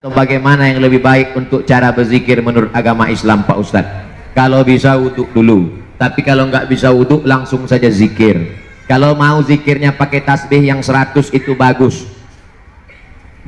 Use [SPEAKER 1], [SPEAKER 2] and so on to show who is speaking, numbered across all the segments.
[SPEAKER 1] Bagaimana yang lebih baik untuk cara berzikir menurut agama Islam Pak Ustadz? Kalau bisa wudhu dulu, tapi kalau nggak bisa wudhu langsung saja zikir. Kalau mau zikirnya pakai tasbih yang 100 itu bagus.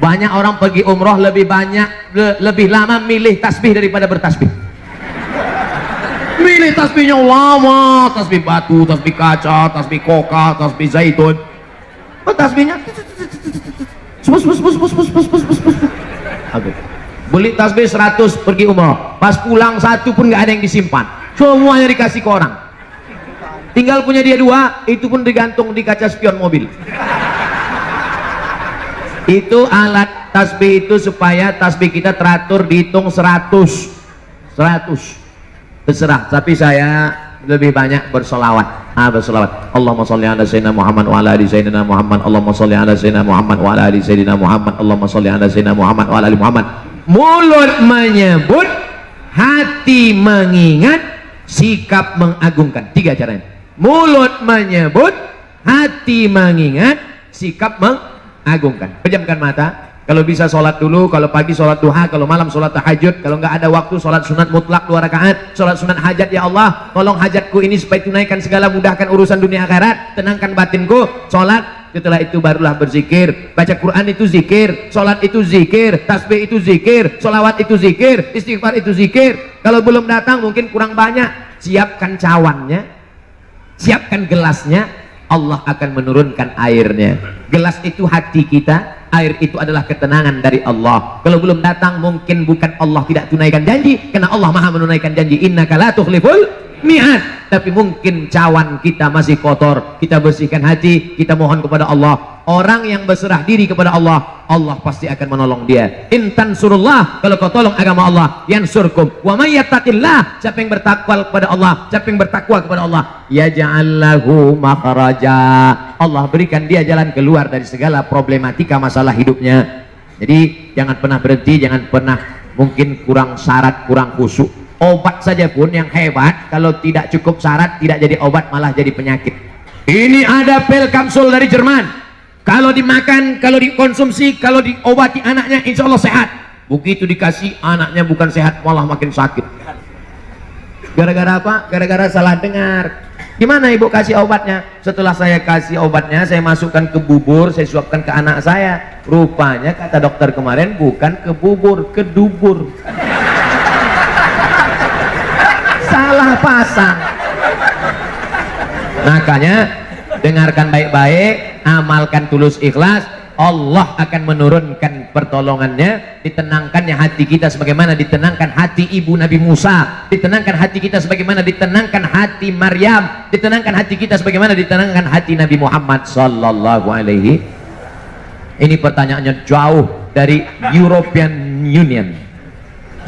[SPEAKER 1] Banyak orang pergi umroh lebih lama milih tasbih daripada bertasbih. Milih tasbihnya lama, tasbih batu, tasbih kaca, tasbih koka, tasbih zaitun. Tasbihnya beli tasbih 100 pergi umroh, pas pulang satu pun nggak ada yang disimpan, semuanya dikasih ke orang, tinggal punya dia 2, itu pun digantung di kaca spion mobil. Itu alat tasbih itu supaya tasbih kita teratur, dihitung 100 terserah, tapi saya lebih banyak bersolawat. Bersolawat. Allahumma sholli ala sayyidina Muhammad wa ala ali sayyidina Muhammad. Allahumma sholli ala sayyidina Muhammad wa ala ali sayyidina Muhammad. Allahumma sholli ala sayyidina Muhammad wa ala ali Muhammad. Mulut menyebut, hati mengingat, sikap mengagungkan. 3 caranya. Mulut menyebut, hati mengingat, sikap mengagungkan. Pejamkan mata. Kalau bisa sholat dulu, kalau pagi sholat duha, kalau malam sholat tahajud, kalau nggak ada waktu sholat sunat mutlak 2 rakaat, sholat sunat hajat. Ya Allah, tolong hajatku ini supaya tunaikan segala, mudahkan urusan dunia akhirat, tenangkan batinku. Sholat, setelah itu barulah berzikir. Baca Quran itu zikir, sholat itu zikir, tasbih itu zikir, sholawat itu zikir, istighfar itu zikir. Kalau belum datang mungkin kurang banyak, siapkan cawannya, siapkan gelasnya, Allah akan menurunkan airnya. Gelas itu hati kita, air itu adalah ketenangan dari Allah. Kalau belum datang mungkin bukan Allah tidak tunaikan janji, karena Allah maha menunaikan janji. Innaka la tukhliful mi'ad. Tapi mungkin cawan kita masih kotor, kita bersihkan hati, kita mohon kepada Allah. Orang yang berserah diri kepada Allah, Allah pasti akan menolong dia. Intan surullah, kalau kau tolong agama Allah, yansurkum. Wa may yattaqillah, siapa yang bertakwa kepada Allah, siapa yang bertakwa kepada Allah, yaj'al lahu makhraja, Allah berikan dia jalan keluar dari segala problematika masalah hidupnya. Jadi jangan pernah berhenti, jangan pernah mungkin kurang syarat, kurang khusyuk. Obat saja pun yang hebat, kalau tidak cukup syarat tidak jadi obat, malah jadi penyakit. Ini ada pil kapsul dari Jerman. Kalau dimakan, kalau dikonsumsi, kalau diobati anaknya, insya Allah sehat. Begitu dikasih, anaknya bukan sehat, malah makin sakit. Gara-gara apa? Gara-gara salah dengar. Gimana ibu kasih obatnya? Setelah saya kasih obatnya, saya masukkan ke bubur, saya suapkan ke anak saya. Rupanya kata dokter kemarin, bukan ke bubur, ke dubur. Salah pasang. Makanya dengarkan baik-baik, amalkan tulus ikhlas, Allah akan menurunkan pertolongannya, ditenangkannya hati kita sebagaimana ditenangkan hati ibu Nabi Musa, ditenangkan hati kita sebagaimana ditenangkan hati Maryam, ditenangkan hati kita sebagaimana ditenangkan hati Nabi Muhammad sallallahu alaihi. Ini pertanyaannya jauh dari European Union.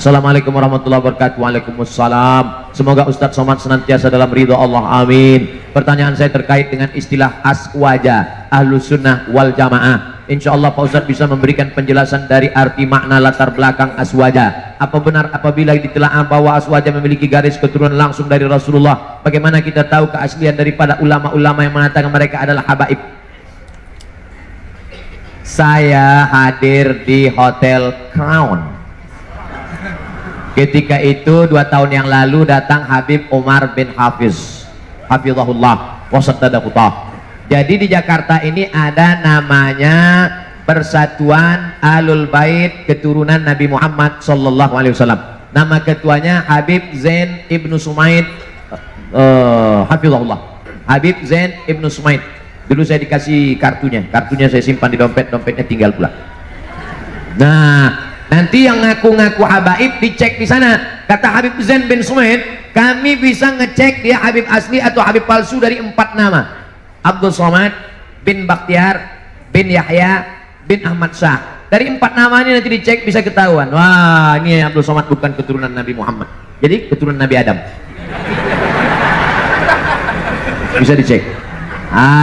[SPEAKER 1] Assalamualaikum warahmatullahi wabarakatuh. Waalaikumsalam. Semoga Ustadz Somad senantiasa dalam ridho Allah, amin. Pertanyaan saya terkait dengan istilah aswaja, ahlus sunnah wal jamaah. Insya Allah Pak Ustadz bisa memberikan penjelasan dari arti makna latar belakang aswaja. Apa benar apabila ditelaah bahwa aswaja memiliki garis keturunan langsung dari Rasulullah? Bagaimana kita tahu keaslian daripada ulama-ulama yang mengatakan mereka adalah habaib? Saya hadir di Hotel Crown. Ketika itu 2 tahun yang lalu datang Habib Umar bin Hafiz, hafizahullah wasaddaqahullah. Jadi di Jakarta ini ada namanya Persatuan Ahlul Bait Keturunan Nabi Muhammad sallallahu alaihi wasallam. Nama ketuanya Habib Zain Ibnu Sumaid, hafizahullah. Habib Zain Ibnu Sumaid. Dulu saya dikasih kartunya saya simpan di dompet, dompetnya tinggal pula. Nah, nanti yang ngaku-ngaku habaib dicek di sana. Kata Habib Zain bin Sumaid, kami bisa ngecek dia Habib asli atau Habib palsu dari 4 nama. Abdul Somad bin Bakhtiar bin Yahya bin Ahmad Shah. Dari 4 nama ini nanti dicek bisa ketahuan. Wah, ini Abdul Somad bukan keturunan Nabi Muhammad, jadi keturunan Nabi Adam. Bisa dicek.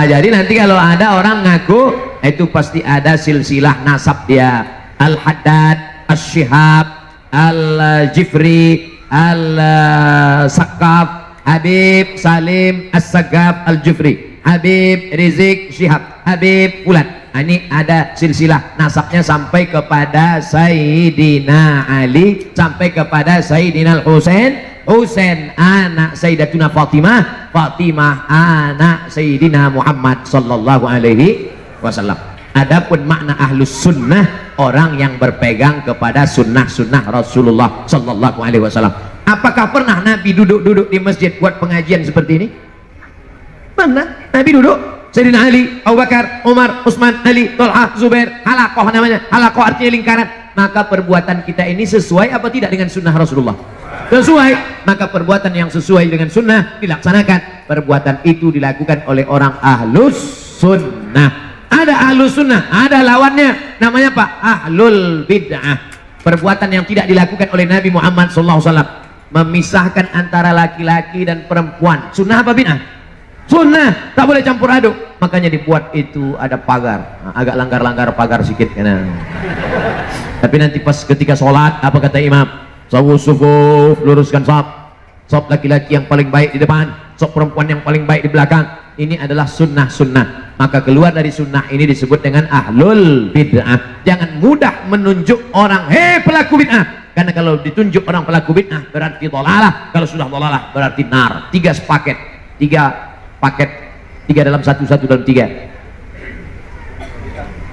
[SPEAKER 1] Jadi nanti kalau ada orang ngaku, itu pasti ada silsilah nasab dia. Al-Haddad, Al-Shihab, Al-Jifri, Al-Sakaf, Habib Salim As-Sagaf Al-Jifri, Habib Rizik Shihab, Habib Fulan. Ini ada silsilah nasabnya sampai kepada Sayyidina Ali, sampai kepada Sayyidina Husain, Husain anak Sayyidatuna Fatimah, Fatimah anak Sayyidina Muhammad sallallahu alaihi wasallam. Adapun makna ahlus sunnah, orang yang berpegang kepada sunnah-sunnah Rasulullah sallallahu alaihi wasallam. Apakah pernah Nabi duduk-duduk di masjid buat pengajian seperti ini? Pernah Nabi duduk. Sayyidina Ali, Abu Bakar, Umar, Utsman, Ali, Thalha, Zubair, halakoh namanya. Halakoh artinya lingkaran. Maka perbuatan kita ini sesuai apa tidak dengan sunnah Rasulullah? Sesuai. Maka perbuatan yang sesuai dengan sunnah dilaksanakan. Perbuatan itu dilakukan oleh orang ahlus sunnah. Ada ahlus sunnah, ada lawannya. Namanya apa? Ahlul bid'ah. Perbuatan yang tidak dilakukan oleh Nabi Muhammad SAW, memisahkan antara laki-laki dan perempuan. Sunnah apa bid'ah? Sunnah, tak boleh campur aduk. Makanya dibuat itu ada pagar. Nah, agak langgar-langgar pagar sedikit kan. Tapi nanti pas ketika sholat, apa kata imam? Sawu sufuf, luruskan saf. Saf laki-laki yang paling baik di depan, saf perempuan yang paling baik di belakang. Ini adalah sunnah-sunnah. Maka keluar dari sunnah ini disebut dengan ahlul bid'ah. Jangan mudah menunjuk orang, hei pelaku bid'ah. Karena kalau ditunjuk orang pelaku bid'ah berarti dhalalah. Kalau sudah dhalalah berarti nar. Tiga sepaket, tiga paket, tiga dalam satu, satu dalam tiga.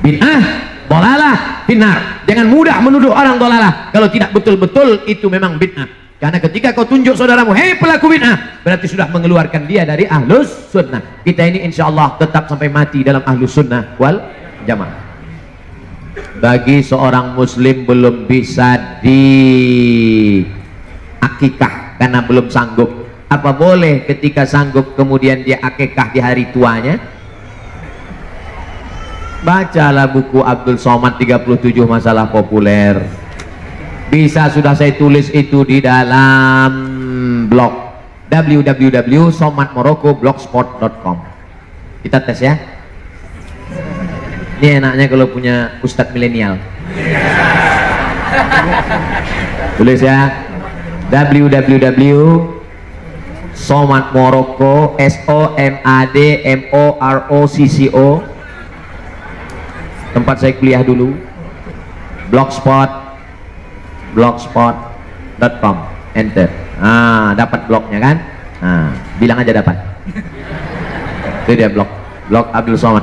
[SPEAKER 1] Bid'ah, dhalalah, finnar. Jangan mudah menuduh orang dhalalah kalau tidak betul-betul itu memang bid'ah. Karena ketika kau tunjuk saudaramu, hei pelaku bid'ah, berarti sudah mengeluarkan dia dari ahlus sunnah. Kita ini insya Allah tetap sampai mati dalam ahlus sunnah wal jamaah. Bagi seorang muslim belum bisa di akikah karena belum sanggup, apa boleh ketika sanggup kemudian dia akikah di hari tuanya? Bacalah buku Abdul Somad 37 masalah populer. Bisa sudah saya tulis itu di dalam blog www.somadmorocco.blogspot.com. Kita tes ya. Ini enaknya kalau punya ustadz milenial. Tulis ya, www.somadmorocco, SOMADMOROCCO, tempat saya kuliah dulu, blogspot.com, enter. Dapat blognya kan? Bilang aja dapat. Itu dia blog Abdul Somad.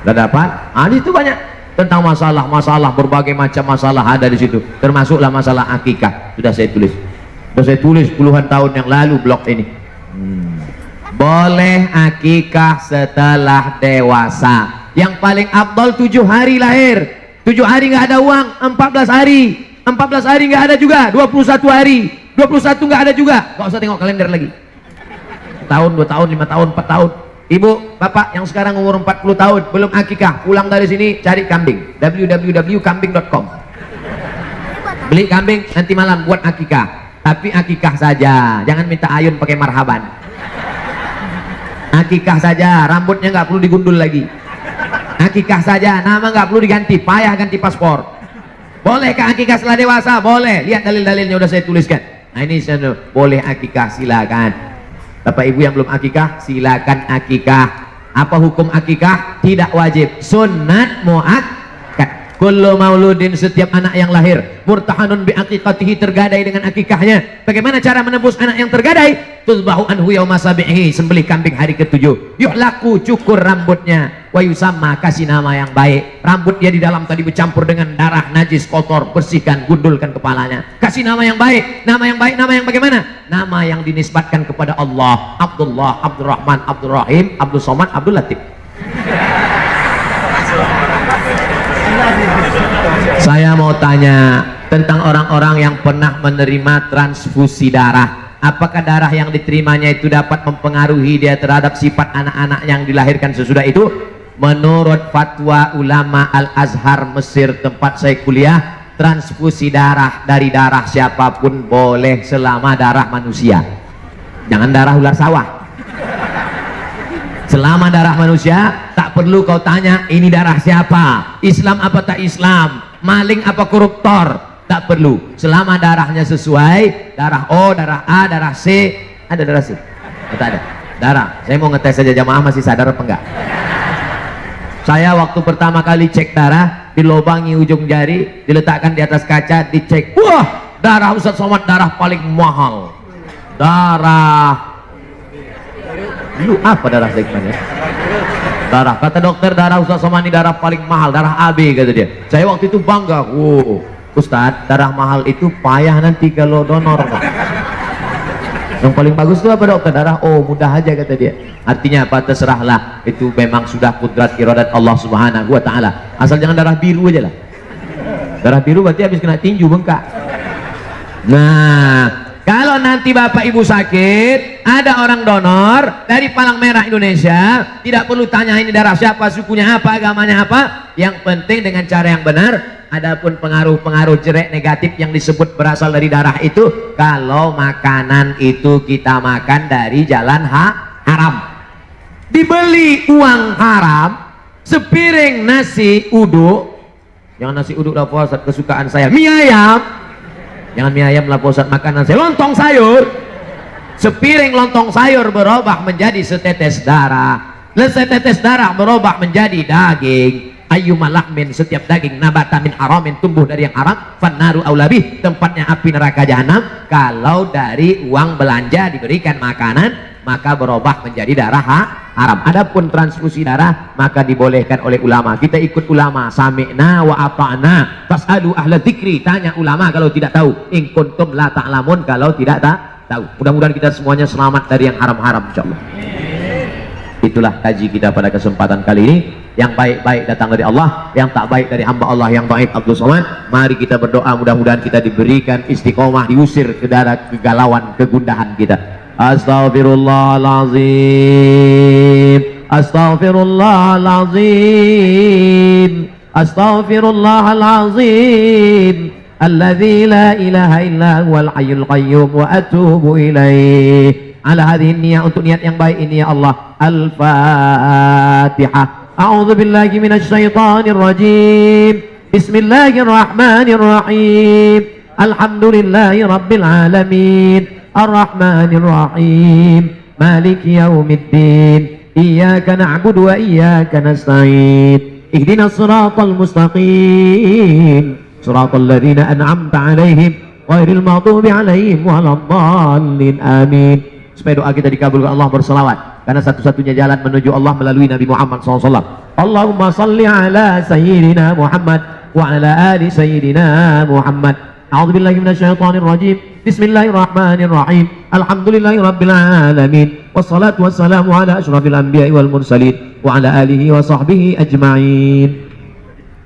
[SPEAKER 1] Udah dapat? Di situ banyak tentang masalah berbagai macam masalah ada di situ. Termasuklah masalah akikah. Sudah saya tulis puluhan tahun yang lalu blog ini. Boleh akikah setelah dewasa. Yang paling afdal 7 hari lahir. 7 hari nggak ada uang, 14 hari. 14 hari nggak ada juga, 21 hari. 21 nggak ada juga. Nggak usah tengok kalender lagi. Tahun, 2 tahun, 5 tahun, 4 tahun. Ibu, bapak yang sekarang umur 40 tahun belum akikah, pulang dari sini cari kambing, www.kambing.com. Beli kambing, nanti malam buat akikah. Tapi akikah saja, jangan minta ayun pakai marhaban. Akikah saja, rambutnya nggak perlu digundul lagi. Akikah saja, nama nggak perlu diganti, payah ganti paspor. Bolehkah akikah setelah dewasa? Boleh. Lihat dalil-dalilnya udah saya tuliskan. Nah ini boleh akikah, silakan. Bapak ibu yang belum akikah, silakan akikah. Apa hukum akikah? Tidak wajib, sunnat muakkad. Kullu mauludin, setiap anak yang lahir, murtahanun bi aqiqatihi, tergadai dengan akikahnya. Bagaimana cara menebus anak yang tergadai? Tuzbahu anhu yauma sabihi, sembelih kambing hari ke-7. Yuhlaku, cukur rambutnya. Wa yusamma, kasih nama yang baik. Rambut dia di dalam tadi bercampur dengan darah najis kotor, bersihkan, gundulkan kepalanya. Kasih nama yang baik. Nama yang baik, nama yang bagaimana? Nama yang dinisbatkan kepada Allah. Abdullah, Abdurrahman, Abdurrahim, Abdul Somad, Abdul Latif. Saya mau tanya tentang orang-orang yang pernah menerima transfusi darah. Apakah darah yang diterimanya itu dapat mempengaruhi dia terhadap sifat anak-anak yang dilahirkan sesudah itu? Menurut fatwa ulama Al-Azhar Mesir tempat saya kuliah, transfusi darah dari darah siapapun boleh selama darah manusia. Jangan darah ular sawah. Selama darah manusia, tak perlu kau tanya ini darah siapa, Islam apa tak Islam, maling apa koruptor, tak perlu. Selama darahnya sesuai, darah O, darah A, darah C. Ada darah C? Tak ada darah. Saya mau ngetes saja jamaah masih sadar apa enggak. Saya waktu pertama kali cek darah, dilobangi ujung jari, diletakkan di atas kaca, dicek. Wah, darah Ustaz Somad darah paling mahal. Darah lu apa darah segmennya? Darah, kata dokter darah Ustaz Somad ini darah paling mahal, darah AB kata dia. Saya waktu itu bangga. Wow, Ustaz, darah mahal itu payah nanti kalau donor. Yang paling bagus itu apa dokter? Darah. Oh, mudah aja kata dia. Artinya apa? Terserahlah, itu memang sudah kudrat iradat Allah Subhanahu wa taala. Asal jangan darah biru aja lah. Darah biru berarti habis kena tinju bengkak. Nah, kalau nanti Bapak Ibu sakit, ada orang donor dari Palang Merah Indonesia, tidak perlu tanya ini darah siapa, sukunya apa, agamanya apa. Yang penting dengan cara yang benar. Adapun pengaruh-pengaruh jelek negatif yang disebut berasal dari darah itu, kalau makanan itu kita makan dari jalan haram, dibeli uang haram, sepiring nasi uduk, jangan nasi uduk lah Pak Ustaz, kesukaan saya, mie ayam, jangan mie ayam lah Pak Ustaz, makanan saya, lontong sayur, sepiring lontong sayur berubah menjadi setetes darah, setetes darah berubah menjadi daging. Ayyuma lahmin, setiap daging nabata min haramin, tumbuh dari yang haram, fannaru aulabih, tempatnya api neraka jahanam. Kalau dari uang belanja diberikan makanan, maka berubah menjadi darah haram. Adapun transfusi darah maka dibolehkan oleh ulama. Kita ikut ulama, sami'na wa ata'na, fas'alu ahla dzikri, tanya ulama kalau tidak tahu, in kuntum la ta'lamun, kalau tidak tahu. Mudah-mudahan kita semuanya selamat dari yang haram-haram insyaallah. Itulah kaji kita pada kesempatan kali ini. Yang baik-baik datang dari Allah, yang tak baik dari hamba Allah yang dhaif Abdul Somad. Mari kita berdoa, mudah-mudahan kita diberikan istiqomah, diusir ke darat kegalauan, kegundahan kita. Astaghfirullahalazim, astaghfirullahalazim, astaghfirullahalazim, alladzi la ilaha illa huwal hayyul qayyum, wa atubu ilaih. Ala hadhihi niyyah, untuk niat yang baik ini ya Allah. Al-Fatihah. A'udzu billahi minasy syaithanir rajim. Bismillahirrahmanir rahim. Alhamdulillahi rabbil alamin. Arrahmanir rahim. Maliki yaumiddin. Iyyaka na'budu wa iyyaka nasta'in. Ihdinas siratal mustaqim. Siratal ladzina an'amta 'alaihim ghairil maghdubi 'alaihim waladdallin. Amin. Supaya doa kita dikabulkan Allah, berselawat, karena satu-satunya jalan menuju Allah melalui Nabi Muhammad SAW. Allahumma salli ala sayyidina Muhammad wa ala ali sayyidina Muhammad. A'udzubillahi minasyaitonir rajim. Bismillahirrahmanirrahim. Alhamdulillahi rabbil alamin. Wassalatu wassalamu ala asyrafil anbiya'i wal mursalin wa ala alihi wa sahbihi ajma'in.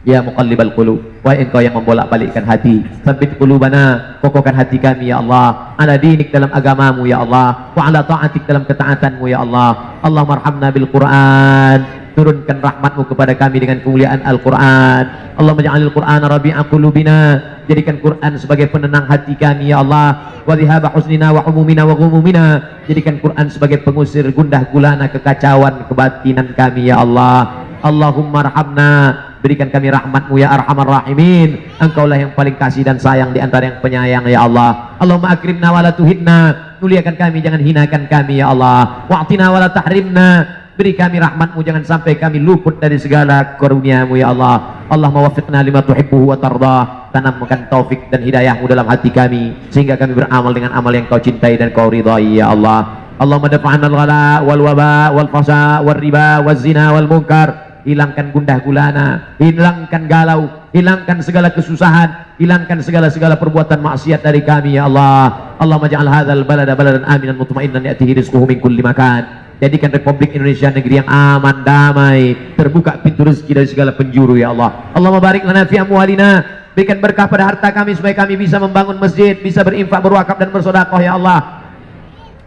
[SPEAKER 1] Ya muqallibal qulub, wahai engkau yang membolak-balikkan hati, tsabbit qulubana, kokohkan hati kami ya Allah, ala dinik, dalam agamamu ya Allah, wa ala ta'atik, dalam ketaatanmu ya Allah. Allahumma arhamna bil Qur'an, turunkan rahmatmu kepada kami dengan kemuliaan Al-Quran. Allahumma ja'alil Qur'ana rabi'a qulubina, jadikan Quran sebagai penenang hati kami ya Allah, wa dhihaba husnina wa humumina wa ghumumina, jadikan Quran sebagai pengusir gundah gulana, kekacauan kebatinan kami ya Allah. Allahumma arhamna, berikan kami rahmatmu ya arhamar rahimin. Engkaulah yang paling kasih dan sayang di antara yang penyayang ya Allah. Allahumma akrimna wa la tuhidna, muliakan kami, jangan hinakan kami ya Allah. Wa'tina wa la tahrimna, beri kami rahmatmu, jangan sampai kami luput dari segala karuniamu ya Allah. Allahumma wafiqna lima tuhibbuhu wa tardah, tanamkan taufik dan hidayahmu dalam hati kami, sehingga kami beramal dengan amal yang kau cintai dan kau ridhai ya Allah. Allahumma dafa'na al-ghala wal waba wal fasa wal riba wal zina wal munkar, hilangkan gundah gulana, hilangkan galau, hilangkan segala kesusahan, hilangkan segala perbuatan maksiat dari kami ya Allah. Allahumma ja'al hadzal balada baladan aminan mutma'innan ya'tihi rizquhu min kulli makan. Jadikan Republik Indonesia negeri yang aman, damai, terbuka pintu rezeki dari segala penjuru ya Allah. Allahumma barik lana fi amwalina, berikan berkah pada harta kami supaya kami bisa membangun masjid, bisa berinfak, berwakaf dan bersedekah ya Allah.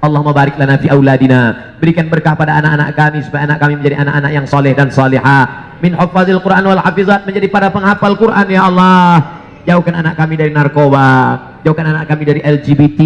[SPEAKER 1] Allahumma barik lana fi auladina, berikan berkah pada anak-anak kami supaya anak kami menjadi anak-anak yang soleh dan salihah, min hafazil Quran wal hafizat, menjadi para penghafal Quran ya Allah. Jauhkan anak kami dari narkoba, jauhkan anak kami dari LGBT,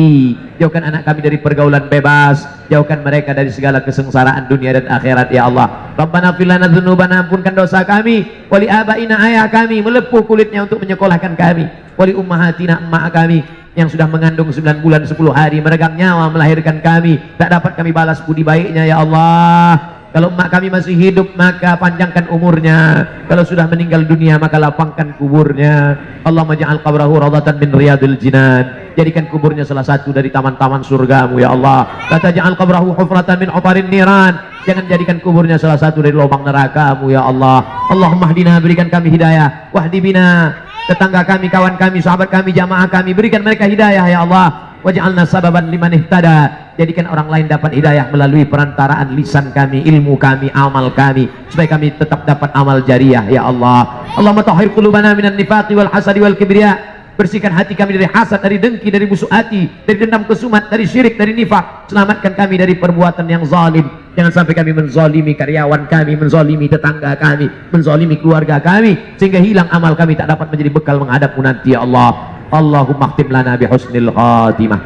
[SPEAKER 1] jauhkan anak kami dari pergaulan bebas, jauhkan mereka dari segala kesengsaraan dunia dan akhirat ya Allah. Rabbana fir lana dzunubana, ampunkan dosa kami, wali abaina, ayah kami, melepuh kulitnya untuk menyekolahkan kami, wali ummahatina, emak kami yang sudah mengandung 9 bulan 10 hari, meregang nyawa melahirkan kami, tak dapat kami balas budi baiknya ya Allah. Kalau emak kami masih hidup maka panjangkan umurnya, kalau sudah meninggal dunia maka lapangkan kuburnya. Allahumma ja'al qabrahu rawdatan min riyadil jinan, jadikan kuburnya salah satu dari taman-taman surgamu ya Allah. La taj'al qabrahu hufratan min ufarin niran, jangan jadikan kuburnya salah satu dari lubang nerakamu ya Allah. Allahumma hdina, berikan kami hidayah, wahdi bina, tetangga kami, kawan kami, sahabat kami, jamaah kami, berikan mereka hidayah ya Allah. Waj'alna sababan liman ihtada, jadikan orang lain dapat hidayah melalui perantaraan lisan kami, ilmu kami, amal kami, supaya kami tetap dapat amal jariah ya Allah. Allahumma tahhir qulubana minan nifaqi wal hasadi wal kibriya, bersihkan hati kami dari hasad, dari dengki, dari busuk hati, dari dendam kesumat, dari syirik, dari nifak. Selamatkan kami dari perbuatan yang zalim. Jangan sampai kami menzalimi karyawan kami, menzalimi tetangga kami, menzalimi keluarga kami, sehingga hilang amal kami, tak dapat menjadi bekal menghadapmu nanti ya Allah. Allahumma khtim lana bi husnil khatimah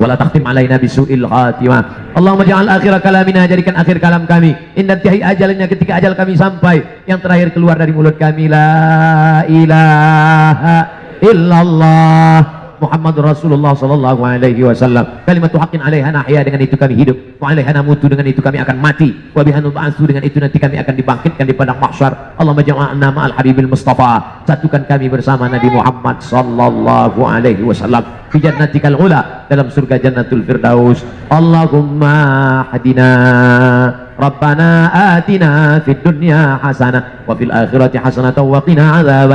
[SPEAKER 1] wala takhtim alaina bi su'il khatimah. Allahumma ja'al akhir kalamina, jadikan akhir kalam kami inda intihi ajalnya, ketika ajal kami sampai, yang terakhir keluar dari mulut kami la ilaha illallah Muhammadur Rasulullah sallallahu alaihi wasallam. Kalimatu haqqin 'alaiha nahya, dengan itu kami hidup, wa 'alaiha namutu, dengan itu kami akan mati, wa biha nub'atsu, dengan itu nanti kami akan dibangkitkan di padang mahsyar. Allahumma ja'alna ma'al habibil mustafa, satukan kami bersama Nabi Muhammad sallallahu alaihi wasallam fi jannatikal ula, dalam surga jannatul firdaus. Allahumma hadina Rabbana atina fid dunya hasanah wa fil akhirati hasanah wa qina adzaban